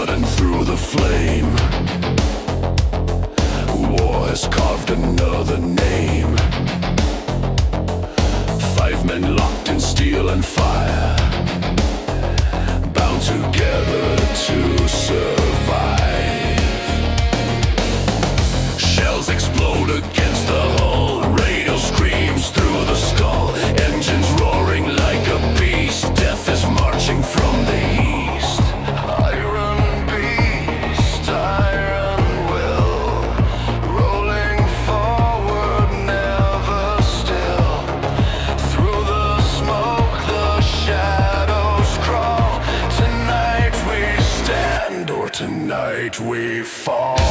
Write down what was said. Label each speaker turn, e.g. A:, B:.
A: blood and through the flame. War has carved another name. 5 men locked in steel and fire, bound together to survive. Shells explode against the hull, radio screams through the skull, engines roaring like a beast. Death is marching from the east. Iron beast, iron will, rolling forward, never still. Through the smoke, the shadows crawl. Tonight we stand, or tonight we fall.